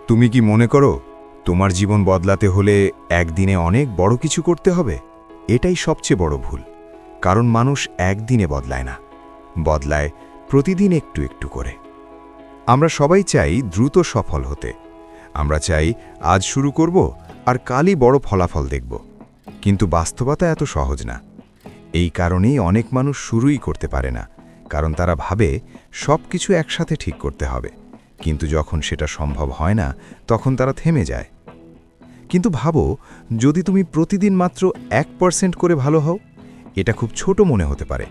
তুমি কি মনে করো তোমার জীবন বদলাতে হলে একদিনে অনেক বড় কিছু করতে হবে? এটাই সবচেয়ে বড় ভুল। কারণ মানুষ একদিনে বদলায় না, বদলায় প্রতিদিন একটু একটু করে। আমরা সবাই চাই দ্রুত সফল হতে। আমরা চাই আজ শুরু করব আর কালই বড় ফলাফল দেখব। কিন্তু বাস্তবতা এত সহজ না। এই কারণেই অনেক মানুষ শুরুই করতে পারে না, কারণ তারা ভাবে সব কিছু একসাথে ঠিক করতে হবে। কিন্তু যখন সেটা সম্ভব হয় না, তখন তারা থেমে যায়। কিন্তু ভাবো, যদি তুমি প্রতিদিন মাত্র 1% করে ভালো হও। এটা খুব ছোট মনে হতে পারে।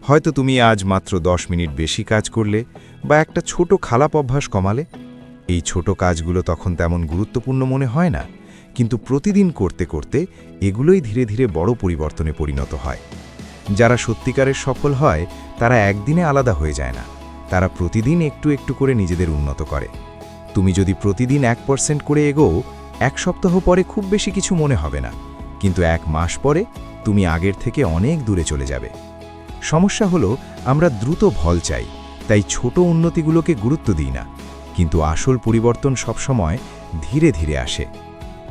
হয়তো তুমি আজ মাত্র 10 মিনিট বেশি কাজ করলে বা একটা ছোট খারাপ অভ্যাস কমালে। এই ছোট কাজগুলো তখন তেমন গুরুত্বপূর্ণ মনে হয় না, কিন্তু প্রতিদিন করতে করতে এগুলোই ধীরে ধীরে বড় পরিবর্তনে পরিণত হয়। যারা সত্যিকারের সফল হয় তারা একদিনে আলাদা হয়ে যায় না, তারা প্রতিদিন একটু একটু করে নিজেদের উন্নত করে। তুমি যদি প্রতিদিন 1% করে এগোও, 1 সপ্তাহ পরে খুব বেশি কিছু মনে হবে না, কিন্তু 1 মাস পরে তুমি আগের থেকে অনেক দূরে চলে যাবে। সমস্যা হলো আমরা দ্রুত ফল চাই, তাই ছোট উন্নতিগুলোকে গুরুত্ব দিই না। কিন্তু আসল পরিবর্তন সবসময় ধীরে ধীরে আসে।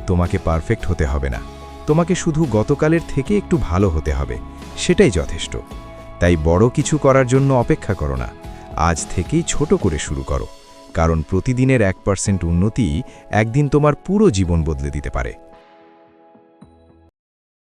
তোমাকে পারফেক্ট হতে হবে না, তোমাকে শুধু গতকালের থেকে একটু ভালো হতে হবে, সেটাই যথেষ্ট। তাই বড় কিছু করার জন্য অপেক্ষা করো না, আজ থেকেই ছোট করে শুরু করো। কারণ প্রতিদিনের 1% উন্নতি একদিন তোমার পুরো জীবন বদলে দিতে পারে।